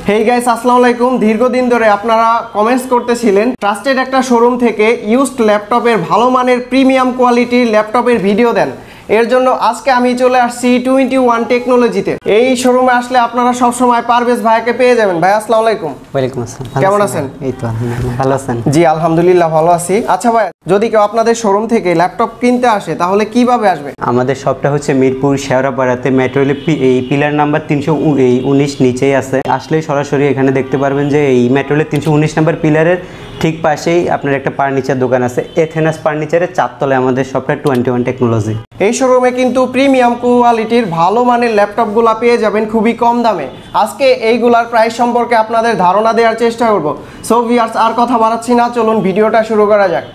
Hey guys, আসসালামু আলাইকুম। দীর্ঘদিন ধরে আপনারা কমেন্টস করতেছিলেন ট্রাস্টেড একটা শোরুম থেকে ইউজড ল্যাপটপের ভালো মানের প্রিমিয়াম কোয়ালিটির ল্যাপটপের ভিডিও দেন। এর জন্য আজকে আমি চলে আসছি 21 টেকনোলজিতে। এই শোরুমে আসলে আপনারা সব সময় পারভেজ ভাইকে পেয়ে যাবেন। ভাই আসসালামু আলাইকুম। ওয়ালাইকুম আসসালাম। কেমন আছেন? এই তো আলহামদুলিল্লাহ, ভালো আছেন? জি আলহামদুলিল্লাহ ভালো আছি। আচ্ছা ভাই, যদি কেউ আপনাদের শোরুম থেকে ল্যাপটপ কিনতে আসে তাহলে কিভাবে আসবে? আমাদের শপটা হচ্ছে মিরপুর শেওড়াপাড়াতে, মেট্রো রেল এই পিলার নাম্বার 319 নিচেই আছে। আসলেই সরাসরি এখানে দেখতে পারবেন যে এই মেট্রো রেলের 319 নাম্বার পিলারের ঠিক পাশেই আপনার একটা ফার্নিচার দোকান আছে। এথেনাস ফার্নিচারের 4 তলায় আমাদের শপটা 21 টেকনোলজি। এই শোরুমে কিন্তু প্রিমিয়াম কোয়ালিটির ভালো মানের ল্যাপটপগুলো পেয়ে যাবেন খুবই কম দামে। আজকে এইগুলার প্রাইস সম্পর্কে আপনাদের ধারণা দেওয়ার চেষ্টা করব। সো ভিউয়ার্স, আর কথা বাড়াচ্ছি না, চলুন ভিডিওটা শুরু করা যাক।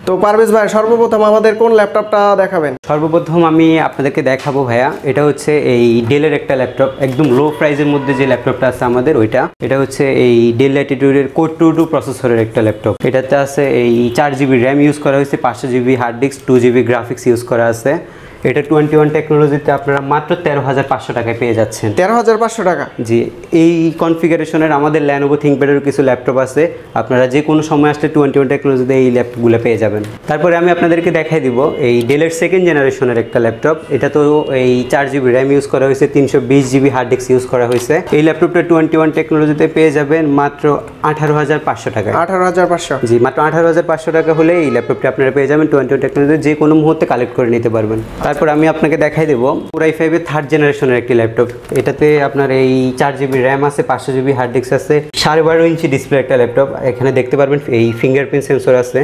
তো পারভেজ ভাই, সর্বপ্রথম আমাদের কোন ল্যাপটপটা দেখাবেন? সর্বপ্রথম আমি আপনাদেরকে দেখাবো ভাইয়া, এটা হচ্ছে এই ডেলের একটা ল্যাপটপ, একদম লো প্রাইসের মধ্যে যে ল্যাপটপটা আছে আমাদের ওইটা। এটা হচ্ছে এই ডেল ল্যাটিটিউডের কোর 2 প্রসেসরের একটা ল্যাপটপ। এটাতে আছে এই 4GB র্যাম ইউজ করা হয়েছে, 500GB hard disk, 2GB graphics use করা আছে। এটা 21 টেকনোলজিতে আপনারা মাত্র 13,500 টাকায় পেয়ে যাচ্ছেন। 13,500 টাকা? জি। এই কনফিগারেশনের আমাদের ল্যানোভো থিংকপ্যাডের কিছু ল্যাপটপ আছে, আপনারা যে কোনো সময় আসলে 21 টেকনোলজিতে এই ল্যাপটপগুলো পেয়ে যাবেন। তারপরে আমি আপনাদেরকে দেখাই দিব এই ডেলের সেকেন্ড জেনারেশনের একটা ল্যাপটপ। এটা তো এই 4GB র্যাম ইউজ করা হয়েছে, 320GB হার্ড ডিস্ক ইউজ করা হয়েছে। এই ল্যাপটপটা 21 টেকনোলজিতে পেয়ে যাবেন মাত্র 18,500 টাকায়। 18,500? জি, মাত্র 18,500 টাকা হলে এই ল্যাপটপটা আপনারা পেয়ে যাবেন 21 টেকনোলজিতে, যে কোনো মুহূর্তে কালেক্ট করে নিতে পারবেন। তারপর আমি আপনাকে দেখাই দেবো Core i5 এর 3rd জেনারেশনের একটি ল্যাপটপ। এটাতে আপনার এই 4GB র্যাম আছে, 500GB হার্ড ডিস্ক আছে, 12.5 ইঞ্চি ডিসপ্লে একটা ল্যাপটপ। এখানে দেখতে পারবেন এই ফিঙ্গারপ্রিন্ট সেন্সর আছে।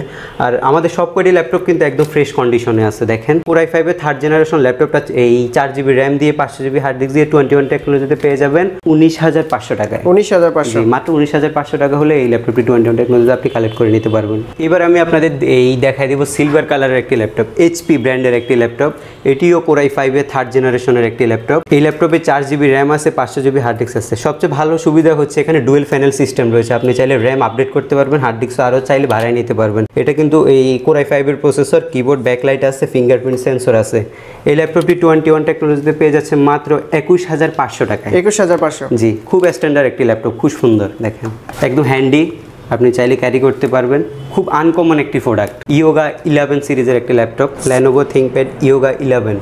আর আমাদের সবকটি ল্যাপটপ কিন্তু একদম ফ্রেশ কন্ডিশনে আছে। দেখেন Core i5 এর 3rd জেনারেশন ল্যাপটপটা এই 4GB র্যাম দিয়ে 500GB হার্ড ডিস্ক দিয়ে 21 টেকনোলজিতে পেয়ে যাবেন 19,500 টাকায়। 19,500? মাত্র 19,500 টাকা হলে এই ল্যাপটপটি 21 টেকনোলজিতে আপনি কালেক্ট করে নিতে পারবেন। এবার আমি আপনাদের এই দেখাই দেবো সিলভার কালারের একটি ল্যাপটপ, HP ব্র্যান্ডের একটি ল্যাপটপ। এটিও Core i5 এর 3rd জেনারেশনের একটি ল্যাপটপ। এই ল্যাপটপে 4GB র্যাম আছে, 500GB হার্ড ডিস্ক আছে। সবচেয়ে ভালো সুবিধা হচ্ছে এখানে ডুয়েল প্যানেল সিস্টেম রয়েছে, আপনি চাইলে র্যাম আপডেট করতে পারবেন, হার্ড ডিস্ক আরও চাইলে বাড়ায় নিতে পারবেন। এটা কিন্তু এই Core i5 এর প্রসেসর, কিবোর্ড, ব্যাকলাইট আছে, ফিঙ্গারপ্রিন্ট সেন্সর আছে। এই ল্যাপটপটি 21 টেকনোলজিতে পেয়ে যাচ্ছে মাত্র 21,500 টাকায়। 21,500? জি, খুব স্ট্যান্ডার্ড একটি ল্যাপটপ, খুব সুন্দর। দেখেন একদম হ্যান্ডি, আপনি চাইলে ক্যারি করতে পারবেন। খুব আনকমন একটি প্রোডাক্ট, ইয়োগা 11 সিরিজের একটি ল্যাপটপ, ল্যানোভো থিংকপ্যাড ইয়োগা 11।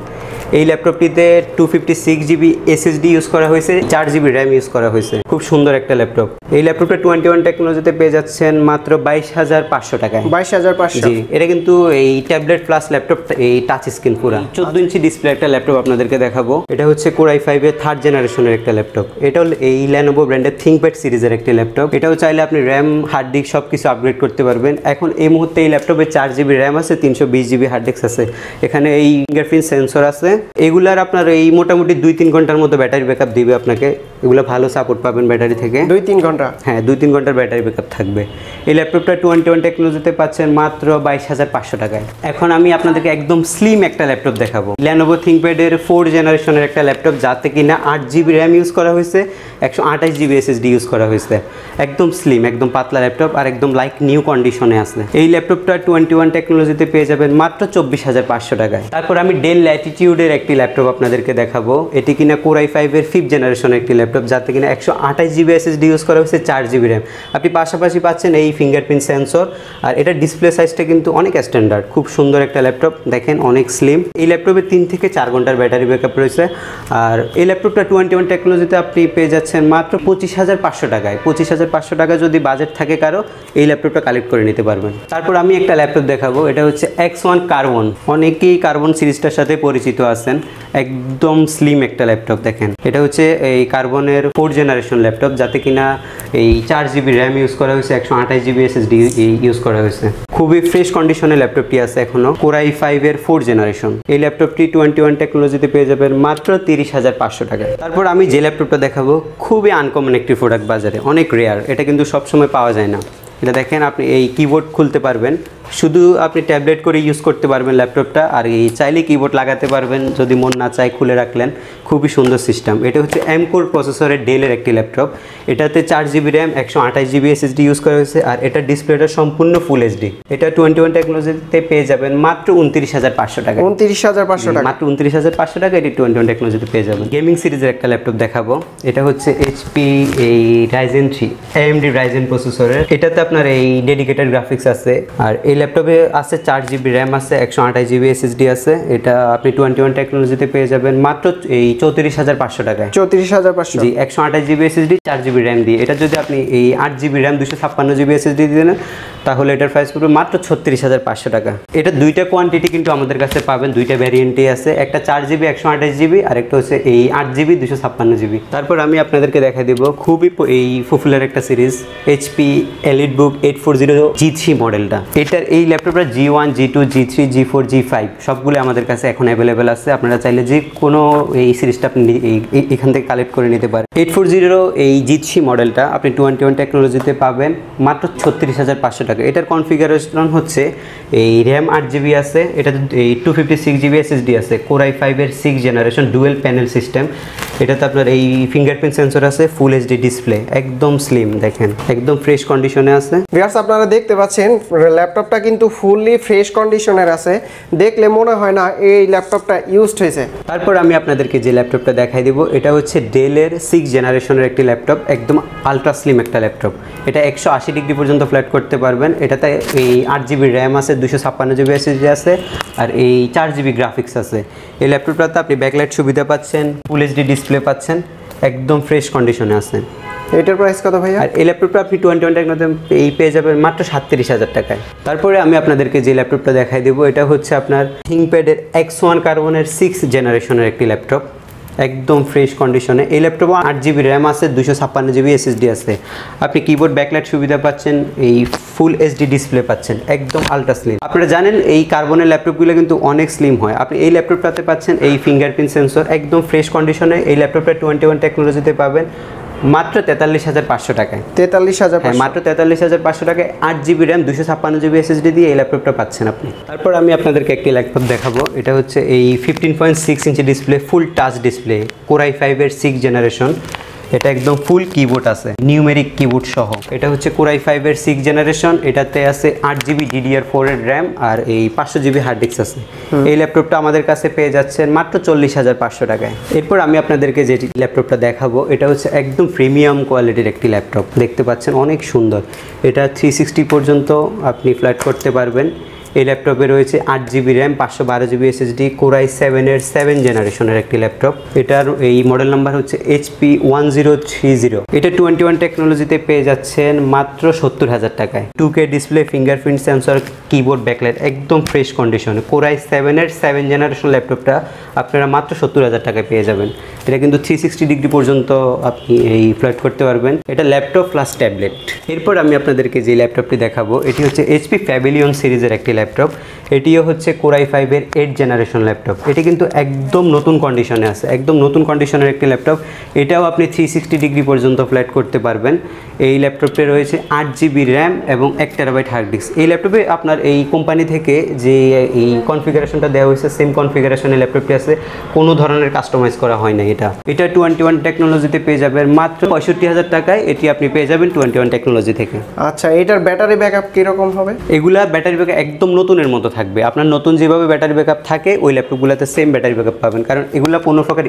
এই ল্যাপটপটিতে 256GB SSD ইউজ করা হয়েছে, 4GB র্যাম ইউজ করা হয়েছে। খুব সুন্দর একটা ল্যাপটপ। এই ল্যাপটপটা 21 টেকনোলজিতে পেয়ে যাচ্ছেন মাত্র 22,500 টাকায়। 22,500? জি, এটা কিন্তু এই ট্যাবলেট প্লাস ল্যাপটপ, এই টাচ স্ক্রিন পুরা 14 ইঞ্চি ডিসপ্লে একটা ল্যাপটপ আপনাদেরকে দেখাবো। এটা হচ্ছে Core i5 এর 3rd জেনারেশনের একটা ল্যাপটপ। এটাও এই ল্যানোভো ব্র্যান্ডের থিংকপ্যাড সিরিজের একটি ল্যাপটপ। এটাও চাইলে আপনি র্যাম, হার্ড ডিস্ক সব কিছু আপগ্রেড করতে পারবেন। এখন এই মুহূর্তে এই ল্যাপটপে 4GB র্যাম আছে, 320GB হার্ড ডিস্ক আছে। এখানে এই ফিঙ্গারপ্রিন্ট সেন্সর আছে। এগুলার আপনার এই মোটামুটি 2-3 ঘন্টার মতো ব্যাটারি ব্যাকআপ দিবে আপনাকে। এগুলো ভালো সাপোর্ট পাবেন ব্যাটারি থেকে। 2-3 ঘন্টা? হ্যাঁ, 2-3 ঘন্টার ব্যাটারি ব্যাকআপ থাকবে। এই ল্যাপটপটা 21 টেকনোলজিতে পাচ্ছেন মাত্র 22,500 টাকায়। এখন আমি আপনাদেরকে একদম স্লিম একটা ল্যাপটপ দেখাবো, ল্যানোভো থিংকপ্যাডের 4th জেনারেশনের একটা ল্যাপটপ, যাতে কিনা 8GB র্যাম ইউজ করা হয়েছে, 128GB SSD ইউজ করা হয়েছে। একদম স্লিম, একদম পাতলা ল্যাপটপ, আর একদম লাইক নিউ কন্ডিশনে আছে। এই ল্যাপটপটা 21 টেকনোলজিতে পেয়ে যাবেন মাত্র 24,500 টাকায়। তারপর আমি ডেল ল্যাটিটিউডের একটি ল্যাপটপ আপনাদেরকে দেখাবো। এটি কিনা Core i5 এর 5th জেনারেশনের একটি ল্যাপটপ, যাতে কিনা 128GB SSD ইউজ করা হয়েছে, 4GB র্যাম। আপনি পাশাপাশি পাচ্ছেন এই ফিঙ্গারপ্রিন্ট সেন্সর, আর এটা ডিসপ্লে সাইজটা কিন্তু অনেক স্ট্যান্ডার্ড। খুব সুন্দর একটা ল্যাপটপ, দেখেন অনেক স্লিম। এই ল্যাপটপে 3 থেকে 4 ঘন্টার ব্যাটারি ব্যাকআপ রয়েছে। আর এই ল্যাপটপটা 21 টেকনোলজিতে আপনি পেয়ে যাচ্ছেন মাত্র 25,500 টাকায়। 25,500 টাকা যদি বাজেট থাকে কারো, এই ল্যাপটপটা কালেক্ট করে নিতে পারবেন। তারপর আমি একটা ল্যাপটপ দেখাবো, এটা হচ্ছে X1 কার্বন। অনেকেই কার্বন সিরিজটার সাথে পরিচিত আছেন। একদম স্লিম একটা ল্যাপটপ। দেখেন এটা হচ্ছে এই কার্বনের 4th জেনারেশন ল্যাপটপ, যাতে কিনা এই 4GB র্যাম ইউজ করা হয়েছে, 128GB SSD ইউজ করা হয়েছে। খুবই ফ্রেশ কন্ডিশনে ল্যাপটপটি আছে এখনো। Core i5 এর 4th জেনারেশন। এই ল্যাপটপটি 21 টেকনোলজিতে পেয়ে যাবেন মাত্র 30,500 টাকায়। তারপর আমি যে ল্যাপটপটা দেখাবো, খুবই আনকমন একটি প্রোডাক্ট, বাজারে অনেক রেয়ার, এটা কিন্তু সবসময় পাওয়া যায় না। এটা দেখেন, আপনি এই কিবোর্ড খুলতে পারবেন, শুধু আপনি ট্যাবলেট করে ইউজ করতে পারবেন ল্যাপটপটা, আর এই চাইলে কিবোর্ড লাগাতে পারবেন, যদি মন না চায় খুলে রাখলেন। খুবই সুন্দর সিস্টেম। এটা হচ্ছে M-Core প্রসেসরের ডেলের একটি ল্যাপটপ। এটাতে 4GB RAM 128GB SSD use করা হয়েছে, আর এটা ডিসপ্লেটা সম্পূর্ণ ফুল HD। এটা 21 টেকনোলজিতে পেয়ে যাবেন মাত্র 29,500 টাকা। 29,500 টাকা, মাত্র 29,500 টাকা এটি 21 টেকনোলজিতে পেয়ে যাবেন। গেমিং সিরিজের একটা ল্যাপটপ দেখাবো। এটা হচ্ছে HP এই Ryzen 3 AMD Ryzen প্রসেসরের। এটাতে আপনার এই ডেডিকেটেড গ্রাফিক্স আছে, আর এই ল্যাপটপে আছে 4GB র্যাম আছে, 128GB SSD আছে। এটা আপনি 21 টেকনোলজিতে পেয়ে যাবেন মাত্র এই 34,500 টাকায়। 34,500, জি, 128GB SSD 4GB র্যাম দিয়ে। এটা যদি আপনি এই 8GB র্যাম 256GB SSD দিয়ে দেন, তাহলে এটার প্রাইস পড়বে মাত্র 36,500 টাকা। এটা দুইটা কোয়ান্টিটি কিন্তু আমাদের কাছে পাবেন, দুইটা ভ্যারিয়েন্টই আছে। একটা 4GB 128GB, আর একটা হচ্ছে এই 8GB 256GB। তারপর আমি আপনাদেরকে দেখাই দেব খুবই এই পপুলার একটা সিরিজ HP EliteBook 840 G3 মডেলটা। এটার এই ল্যাপটপটা G1 G2 G3 G4 G5 সবগুলো আমাদের কাছে এখন অ্যাভেলেবেল আছে। আপনারা চাইলে যে কোনো এই সিরিজটা আপনি এখান থেকে কালেক্ট করে নিতে পারেন। 840 এই G3 মডেলটা আপনি 21 টেকনোলজিতে পাবেন মাত্র 36,500 টাকা। এটার কনফিগারেশন হচ্ছে এই র্যাম 8GB আছে, এটা এই 256GB SSD আছে, Core i5 এর 6th generation dual panel system. এটাতে আপনার এই ফিঙ্গারপ্রিন্ট সেন্সর আছে, ফুল HD ডিসপ্লে, একদম স্লিম, দেখেন একদম ফ্রেশ কন্ডিশনে আছে। ভিউয়ার্স আপনারা দেখতে পাচ্ছেন ল্যাপটপটা কিন্তু ফুললি ফ্রেশ কন্ডিশনের আছে, দেখলে মনে হয় না এই ল্যাপটপটা ইউজড হয়েছে। তারপর আমি আপনাদেরকে যে ল্যাপটপটা দেখাই দেবো, এটা হচ্ছে ডেলের 6th জেনারেশনের একটি ল্যাপটপ, একদম আলট্রা স্লিম একটা ল্যাপটপ। এটা 180 ডিগ্রি পর্যন্ত ফ্ল্যাট করতে পারবেন। এটাতে এই 8GB র্যাম আছে, 256GB SSD আছে, আর এই 4GB গ্রাফিক্স আছে। এই ল্যাপটপটাতে আপনি ব্যাকলাইট সুবিধা পাচ্ছেন, ফুল HD ডিসপ্লে পাচ্ছেন, একদম ফ্রেশ কন্ডিশনে আছে। এটার প্রাইস কত ভাইয়া? আর এই ল্যাপটপটা আপনি 21 টেকনোলজিতে এই পেয়ে যাবেন মাত্র 37,000 টাকায়। তারপরে আমি আপনাদেরকে যে ল্যাপটপটা দেখাই দেবো, এটা হচ্ছে আপনার থিংকপ্যাডের X1 কার্বনের 6th জেনারেশনের একটি ল্যাপটপ, একদম ফ্রেশ কন্ডিশনে। এই ল্যাপটপে 8GB র্যাম আছে, 256GB SSD আছে। আপনি কিবোর্ড ব্যাকলাইট সুবিধা পাচ্ছেন, এই ফুল HD ডিসপ্লে পাচ্ছেন, একদম আলট্রা স্লিম। আপনারা জানেন এই কার্বনের ল্যাপটপগুলো কিন্তু অনেক স্লিম হয়। আপনি এই ল্যাপটপটাতে পাচ্ছেন এই ফিঙ্গারপ্রিন্ট সেন্সর, একদম ফ্রেশ কন্ডিশনে। এই ল্যাপটপটা 21 টেকনোলজিতে পাবেন মাত্র 43,500 টাকায়। 43,500, হ্যাঁ, মাত্র 43,500 টাকায় 8GB র্যাম 256GB SSD দিয়ে এই ল্যাপটপটা পাচ্ছেন আপনি। তারপর আমি আপনাদেরকে একটি ল্যাপটপ দেখাবো। এটা হচ্ছে এই 15.6 ইঞ্চি display, full touch display, Core i5 এর 6th জেনারেশন। এটা একদম ফুল কিবোর্ড আছে, নিউমেরিক কিবোর্ড সহ। এটা হচ্ছে Core i5 এর 6th জেনারেশন। এটাতে আছে 8GB DDR4 এর র্যাম, আর এই 500GB হার্ড ডিস্ক আছে। এই ল্যাপটপটা আমাদের কাছে পেয়ে যাচ্ছেন মাত্র 40,500 টাকায়। এরপর আমি আপনাদেরকে যে ল্যাপটপটা দেখাবো, এটা হচ্ছে একদম প্রিমিয়াম কোয়ালিটির একটি ল্যাপটপ। দেখতে পাচ্ছেন অনেক সুন্দর। এটা 360 পর্যন্ত আপনি ফ্ল্যাট করতে পারবেন। এই ল্যাপটপে রয়েছে 8GB RAM 512GB SSD, Core i7 এর 7th জেনারেশনের একটি ল্যাপটপ। এটার এই মডেল নাম্বার হচ্ছে HP 1030। এটা 21 টেকনোলজিতে পেয়ে যাচ্ছেন মাত্র 70,000 টাকায়। 2K display, fingerprint sensor, keyboard backlight, একদম ফ্রেশ কন্ডিশনে। Core i7 এর 7th জেনারেশন ল্যাপটপটা আপনারা মাত্র 70,000 টাকায় পেয়ে যাবেন। এটা কিন্তু 360 ডিগ্রি পর্যন্ত আপনি এই ফ্ল্যাট করতে পারবেন। এটা ল্যাপটপ প্লাস ট্যাবলেট। এরপর আমি আপনাদেরকে যে ল্যাপটপটি দেখাবো, এটি হচ্ছে HP প্যাভিলিয়ন সিরিজের একটি ল্যাপটপ। এটিও হচ্ছে Core i5 এর 8th জেনারেশন ল্যাপটপ। এটি কিন্তু একদম নতুন কন্ডিশনে আছে, একদম নতুন কন্ডিশনের একটি ল্যাপটপ। এটাও আপনি 360 ডিগ্রি পর্যন্ত ফ্ল্যাট করতে পারবেন। এই ল্যাপটপে রয়েছে 8GB র্যাম এবং 1TB হার্ড ডিস্ক। এই ল্যাপটপে আপনার এই কোম্পানি থেকে যে এই কনফিগারেশনটা দেওয়া হয়েছে, সেম কনফিগারেশনের ল্যাপটপটি আছে, কোনো ধরনের কাস্টমাইজ করা হয় না। এটা 21 টেকনোলজিতে পেয়ে যাবেন মাত্র 65,000 টাকায়। এটি আপনি পেয়ে যাবেন 21 টেকনোলজি থেকে। আচ্ছা, এটার ব্যাটারি ব্যাকআপ কিরকম হবে? এগুলা ব্যাটারি ব্যাকআপ একদম নতুনের মতো থাকবে। আপনার নতুন যেভাবে ব্যাটারি ব্যাকআপ থাকে, ওই ল্যাপটপগুলোতে সেম ব্যাটারি ব্যাকআপ পাবেন, কারণ এগুলো কোনো প্রকার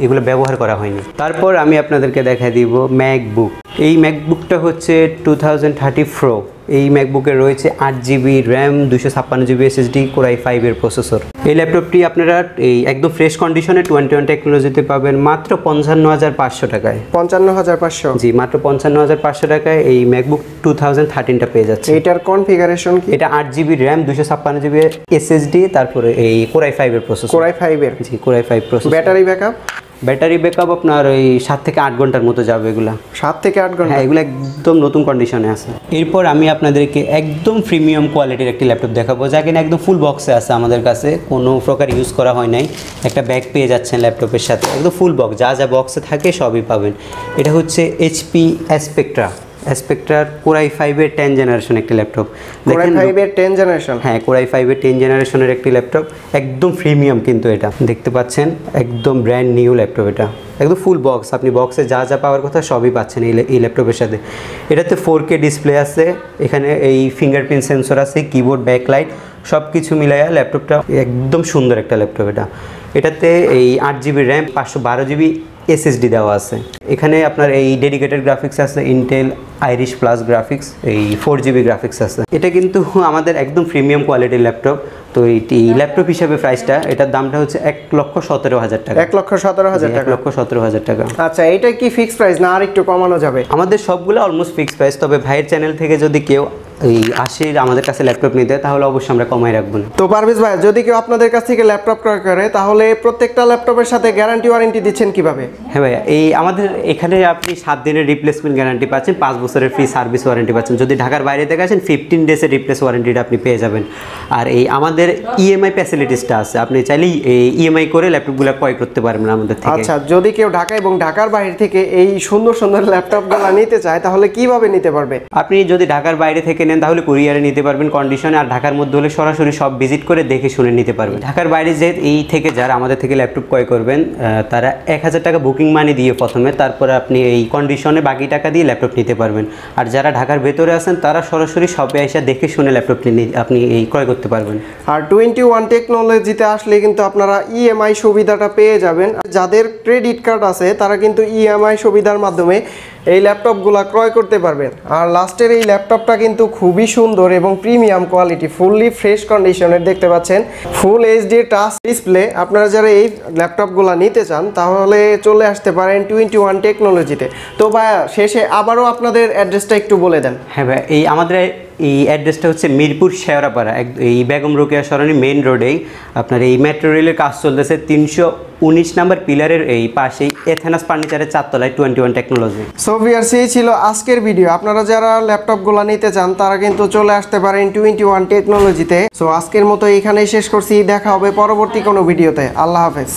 এগুলো ব্যবহার করা হয়নি। তারপর আমি আপনাদেরকে দেখাই দিব ম্যাকবুক। এই ম্যাকবুকটা হচ্ছে 2030 Pro। এই ম্যাকবুকে রয়েছে 8GB RAM 256GB SSD, Core i5 এর প্রসেসর। এই ল্যাপটপটি আপনারা এই একদম ফ্রেশ কন্ডিশনে 21 টেকনোলজিতে পাবেন মাত্র 55,500 টাকায়। 55,500? জি, মাত্র 55,500 টাকায় এই ম্যাকবুক 2013টা পেয়ে যাচ্ছে। এটার কনফিগারেশন কি? এটা 8GB র্যাম 256GB SSD, তারপরে এই Core i5 এর প্রসেসর। Core i5 এর? জি, Core i5 processor. Battery backup? Battery backup আপনার ওই 7 থেকে 8 ঘন্টার মতো যাবে এগুলা। 7 থেকে 8 ঘন্টা? হ্যাঁ, এগুলো একদম নতুন কন্ডিশনে আছে। এরপর আমি আপনাদেরকে একদম প্রিমিয়াম কোয়ালিটির একটি ল্যাপটপ দেখাবো, যা কিনা একদম ফুল বক্সে আছে আমাদের কাছে, কোনো প্রকার ইউজ করা হয় নাই। একটা ব্যাগ পেয়ে যাচ্ছেন ল্যাপটপের সাথে, একদম ফুল বক্স, যা যা বক্সে থাকে সবই পাবেন। এটা হচ্ছে HP Spectra স্পেকট্রার কোরাই 5-এর 10 জেনারেশন একটি ল্যাপটপ। কোরাই 5-এর 10 জেনারেশন? হ্যাঁ, কোরাই 5-এর 10 জেনারেশনের একটি ল্যাপটপ, একদম প্রিমিয়াম কিন্তু এটা দেখতে পাচ্ছেন, একদম ব্র্যান্ড নিউ ল্যাপটপ। এটা একদম ফুল বক্স, আপনি বক্সে যা যা পাওয়ার কথা সবই পাচ্ছেন এই ল্যাপটপের সাথে। এটাতে 4K ডিসপ্লে আছে, এখানে এই ফিঙ্গারপ্রিন্ট সেন্সর আছে, কিবোর্ড, ব্যাকলাইট সব কিছু মিলাইয়া ল্যাপটপটা একদম সুন্দর একটা ল্যাপটপ। এটাতে এই 8GB র্যাম, 512GB SSD দেওয়া আছে। এখানে আপনার এই ডেডিকেটেড গ্রাফিক্স আছে, ইন্টেল আইরিশ প্লাস গ্রাফিক্স, এই 4GB গ্রাফিক্স আছে। এটা কিন্তু আমাদের একদম প্রিমিয়াম কোয়ালিটির ল্যাপটপ। তো এই ল্যাপটপ হিসাবে প্রাইসটা, এটার দামটা হচ্ছে 1,17,000 টাকা। 1,17,000 টাকা? 1,17,000 টাকা। আচ্ছা, এটা কি ফিক্সড প্রাইস না আর একটু কমানো যাবে? আমাদের সবগুলো অলমোস্ট ফিক্সড প্রাইস, তবে ভাইয়ের চ্যানেল থেকে যদি কেউ এই আসে আমাদের কাছে ল্যাপটপ নিতে, তাহলে অবশ্যই আমরা কমাই রাখবো। তো পারভেজ ভাই, যদি কেউ আপনাদের কাছ থেকে ল্যাপটপ ক্রয় করে, তাহলে প্রত্যেকটা ল্যাপটপের সাথে গ্যারান্টি ওয়ারেন্টি দিচ্ছেন কিভাবে? হ্যাঁ ভাইয়া, এই আমাদের এখানে আপনি 7 দিনের রিপ্লেসমেন্ট গ্যারান্টি পাচ্ছেন, 5 বছরের ফ্রি সার্ভিস ওয়ারেন্টি পাচ্ছেন। যদি ঢাকার বাইরে থেকে আসেন 15 ডেজের রিপ্লেস ওয়ারেন্টিটা আপনি পেয়ে যাবেন। আর এই আমাদের ইএমআই ফ্যাসিলিটিসটা আছে, আপনি চাইলেই এই ইএমআই করে ল্যাপটপগুলো ক্রয় করতে পারবেন আমাদের থেকে। আচ্ছা, যদি কেউ ঢাকা এবং ঢাকার বাইরে থেকে এই সুন্দর সুন্দর ল্যাপটপগুলো নিতে চায়, তাহলে কিভাবে নিতে পারবে? আপনি যদি ঢাকার বাইরে থেকে নেন তাহলে কুরিয়ারে নিতে পারবেন কন্ডিশনে, আর ঢাকার মধ্যে হলে সরাসরি সব ভিজিট করে দেখে শুনে নিতে পারবেন। ঢাকার বাইরে যে এই থেকে যারা আমাদের থেকে ল্যাপটপ ক্রয় করবেন, তারা 1000 টাকা বুকিং মানি দিয়ে প্রথমে, তারপরে আপনি এই কন্ডিশনে বাকি টাকা দিয়ে ল্যাপটপ নিতে পারবেন। আর যারা ঢাকার ভেতরে আছেন তারা সরাসরি শপে এসে দেখে শুনে ল্যাপটপটি আপনি এই ক্রয় করতে পারবেন। আর 21 টেকনোলজিতে আসলে কিন্তু আপনারা ইএমআই সুবিধাটা পেয়ে যাবেন। যাদের ক্রেডিট কার্ড আছে তারা কিন্তু ইএমআই সুবিধার মাধ্যমে এই ল্যাপটপগুলো ক্রয় করতে পারবেন। আর লাস্টের এই ল্যাপটপটা কিন্তু খুবই সুন্দর এবং প্রিমিয়াম কোয়ালিটি, ফুললি ফ্রেশ কন্ডিশনের দেখতে পাচ্ছেন, ফুল এইচডি টাচ ডিসপ্লে। আপনারা যারা এই ল্যাপটপগুলো নিতে চান তাহলে চলে আসতে পারেন 21 টেকনোলজিতে। তো ভাইয়া, শেষে আবারও আপনাদের অ্যাড্রেসটা একটু বলে দেন। হ্যাঁ ভাই, এই আমাদের এই অ্যাড্রেসটা হচ্ছে মিরপুর শেওড়াপাড়া, এই বেগম রোকেয়া সরণি মেইন রোডেই। আপনার এই মেট্রো রেলের কাজ চলতেছে 319 নাম্বার পিলারের এই পাশেই, এথেনাস ফার্নিচারের 4 তলায় 21 টেকনোলজি। সো ভিউয়ার্স, এই ছিল আজকের ভিডিও। আপনারা যারা ল্যাপটপগুলো নিতে চান তারা কিন্তু চলে আসতে পারেন 21 টেকনোলজিতে। সো আজকের মতো এখানেই শেষ করছি, দেখা হবে পরবর্তী কোনো ভিডিওতে। আল্লাহ হাফেজ।